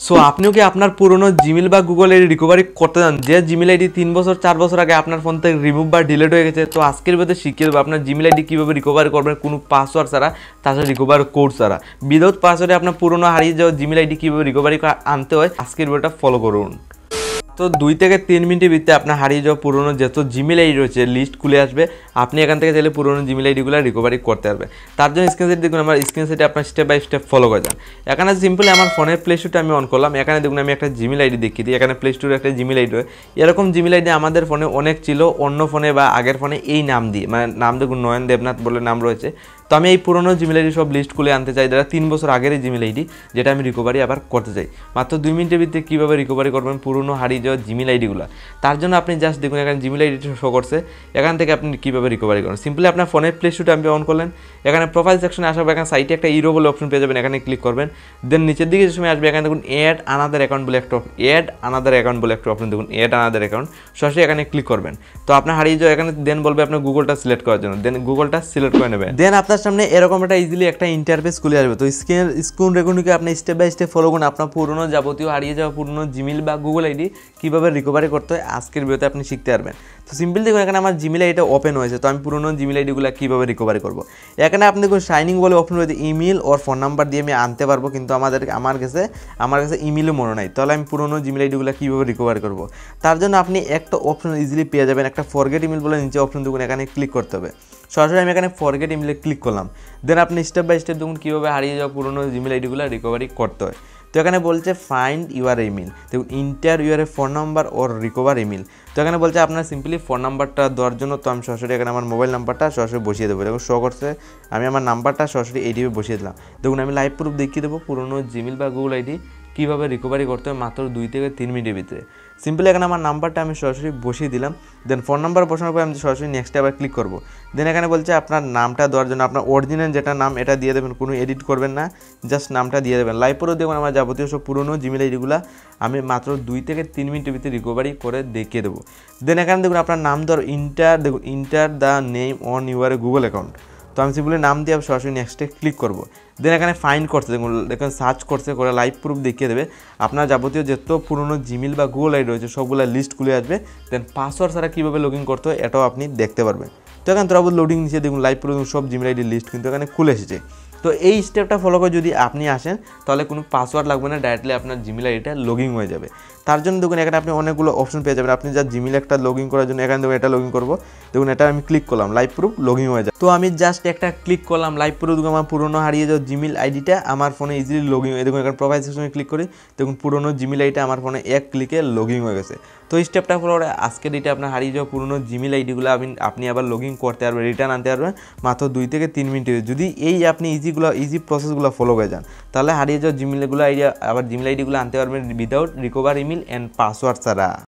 So আপনিও কি আপনার পুরনো জিমেল বা গুগল আইডি রিকভারি করতে চান, যে জিমেল আইডি 3 বছর 4 বছর আগে আপনার ফোন থেকে রিমুভ বা ডিলিট হয়ে গেছে? তো আজকের ভিডিওতে শিখিয়ে দেবো আপনার জিমেল আইডি কীভাবে রিকভারি করবেন কোনো পাসওয়ার্ড ছাড়া, তাছাড়া রিকভারি কোড ছাড়া। উইদাউট পাসওয়ার্ডে আপনার পুরনো হারিয়ে যাওয়া জিমেল আইডি কীভাবে রিকভারি আনতে হয় আজকের ভিডিওটা ফলো করুন। তো 2 থেকে 3 মিনিটের ভিতরে আপনার হারিয়ে যাওয়া পুরনো যত জিমেল আইডি রয়েছে লিস্ট খুলে আসবে। আপনি এখান থেকে চাইলে পুরনো জিমেল আইডিগুলো রিকভারি করতে পারবেন। তার জন্য স্ক্রিনশট দেখুন, আমার স্ক্রিনশটে আপনার স্টেপ বাই স্টেপ ফলো করে যান। এখানে সিম্পলি আমার ফোনের প্লে স্টোরটা আমি অন করলাম। এখানে দেখুন আমি একটা জিমেল আইডি দেখিয়ে দিই। এখানে প্লে স্টোরে একটা জিমেল আইডি হয়। এরকম জিমেল আইডি আমাদের ফোনে অনেক ছিল, অন্য ফোনে বা আগের ফোনে এই নাম দিয়ে, মানে নাম দেখুন নয়ন দেবনাথ বলে নাম রয়েছে। তো আমি এই পুরনো জিমেল আইডি সব লিস্ট খুলে আনতে চাই, যারা 3 বছর আগের এই জিমেল আইডি, যেটা আমি রিকভারি আবার করতে চাই। মাত্র 2 মিনিটের ভিতরে কীভাবে রিকভারি করবেন পুরনো হারিয়ে যাওয়া জিমেল আইডিগুলো, তার জন্য আপনি জাস্ট দেখুন এখানে জিমেল আইডিটা শো করছে। এখান থেকে আপনি কীভাবে রিকভারি করেন, সিম্পলি আপনার ফোনের প্লে স্টোরটা আপনি অন করলেন। এখানে প্রোফাইল সেকশনে আসার পর এখানে সাইটে একটা ইরো বলে অপশন পেয়ে যাবেন, এখানে ক্লিক করবেন। দেন নিচের দিকে যে সময় আসবে এখানে দেখুন অ্যাড আনাদার অ্যাকাউন্ট বলে একটা অপশন দেখুন অ্যাড আনাদার অ্যাকাউন্ট, সরাসরি এখানে ক্লিক করবেন। তো আপনার হারিয়ে যাওয়া এখানে দেন বলবে আপনার গুগলটা সিলেক্ট করার জন্য, দেন গুগলটা সিলেক্ট করে নেবেন। দেন আপনার সামনে এরকম একটা ইজিলি একটা ইন্টারফেস খুলে আসবে। তো স্ক্রিন রেকর্ডিংকে আপনি স্টেপ বাই স্টেপ ফলো করুন। আপনার পুরনো যাবতীয় হারিয়ে যাওয়া পুরনো জিমেল বা গুগল আইডি কীভাবে রিকভারি করতে হয় আজকের ভিডিওতে আপনি শিখতে পারবেন। তো সিম্পল দেখুন এখানে আমার জিমেল আইডিটা ওপেন হয়েছে। তো আমি পুরনো জিমেল আইডিগুলো কীভাবে রিকভারি করবো, এখানে আপনি দেখুন শাইনিং বলে অপশন রয়েছে, ইমেল ওর ফোন নাম্বার দিয়ে আমি আনতে পারবো, কিন্তু আমার কাছে ইমেলও মনে নাই। তাহলে আমি পুরনো জিমেল আইডিগুলো কীভাবে রিকভারি করবো, তার জন্য আপনি একটা অপশন ইজিলি পেয়ে যাবেন, একটা ফরগেট ইমেল বলে নিচে অপশন দেখুন, এখানে ক্লিক করতে হবে। সরাসরি আমি এখানে ফরগেট ইমেলে ক্লিক করলাম। দেন আপনি স্টেপ বাই স্টেপ দেখুন কীভাবে হারিয়ে যাওয়া পুরনো জিমেল আইডিগুলো রিকভারি করতে হয়। তো এখানে বলছে ফাইন্ড ইউর ইমেল, দেখুন inter your phone number or recover email. তো এখানে বলছে আপনার সিম্পলি ফোন নাম্বারটা দেওয়ার জন্য। তো আমি সরাসরি এখানে আমার মোবাইল নাম্বারটা সরাসরি বসিয়ে দেবো, দেখুন শো করছে। আমি আমার নাম্বারটা সরাসরি এইটিভে বসিয়ে দিলাম। দেখুন আমি লাইভ প্রুফ দেখিয়ে দেবো পুরনো জিমেল বা গুগল আইডি কীভাবে রিকভারি করতে হয় মাত্র 2 থেকে 3 মিনিটের ভিতরে। সিম্পলি এখানে আমার নাম্বারটা আমি সরাসরি বসিয়ে দিলাম। দেন ফোন নাম্বার বসানোর পর আমি সরাসরি নেক্সটে আবার ক্লিক করবো। দেন এখানে বলছে আপনার নামটা দেওয়ার জন্য, আপনার অরিজিনাল যেটা নাম এটা দিয়ে দেবেন, কোনো এডিট করবেন না, জাস্ট নামটা দিয়ে দেবেন। লাইভ পরেও দেখুন আমার যাবতীয় সব পুরনো জিমেল আইডিগুলো আমি মাত্র 2 থেকে 3 মিনিটের ভিতরে রিকভারি করে দেখিয়ে দেবো। দেন এখানে দেখুন আপনার নাম দেওয়ার enter the name on your Google account. তো আমি সিম্পলি নাম দিয়ে সরাসরি নেক্সটে ক্লিক করবো। দেন এখানে ফাইন্ড করছে, দেখুন সার্চ করছে করে লাইভ প্রুফ দেখিয়ে দেবে। আপনার যাবতীয় যত পুরনো জিমেল বা গুগল আইডি রয়েছে সবগুলো লিস্ট খুলে আসবে। দেন পাসওয়ার্ড ছাড়া কীভাবে লগ ইন করতে হয় এটাও আপনি দেখতে পারবেন। তো এখানে তোরা লোডিং নিচে দেখুন লাইভ প্রুফ সব জিমেল আইডি লিস্ট কিন্তু এখানে খুলে এসেছে। তো এই স্টেপটা ফলো করে যদি আপনি আসেন তাহলে কোনো পাসওয়ার্ড লাগবে না, ডাইরেক্টলি আপনার জিমেল আইডিটা লগ ইন হয়ে যাবে। তার জন্য দেখুন এখানে আপনি অনেকগুলো অপশন পেয়ে যাবেন। আপনি যা জিমেল একটা লগ ইন করার জন্য এখানে দেখুন এটা লগ ইন করবো, দেখুন এটা আমি ক্লিক করলাম, লাইভ প্রুফ লগ ইন হয়ে যায়। তো আমি জাস্ট একটা ক্লিক করলাম, লাইভ প্রুফ আমার পুরনো হারিয়ে যাওয়া জিমেল আইডিটা আমার ফোনে ইজিলি লগ ইন হয়ে, দেখুন এখানে প্রোফাইল সেকশনে ক্লিক করি, দেখুন পুরনো জিমেল আইডিটা আমার ফোনে এক ক্লিকে লগ ইন হয়ে গেছে। তো এই স্টেপটা ফলো করে আজকের ডেটে আপনার হারিয়ে যাওয়া পুরনো জিমেল আইডিগুলো আপনি আবার লগ ইন করতে পারবেন, রিটার্ন আনতে পারবেন মাত্র 2 থেকে 3 মিনিটে। যদি এই আপনি ইজি প্রসেসগুলো ফলো করে যান তাহলে হারিয়ে যাওয়া জিমেল আইডিগুলো আবার জিমেল আইডিগুলো আনতে পারবেন without recover email and password ছাড়া।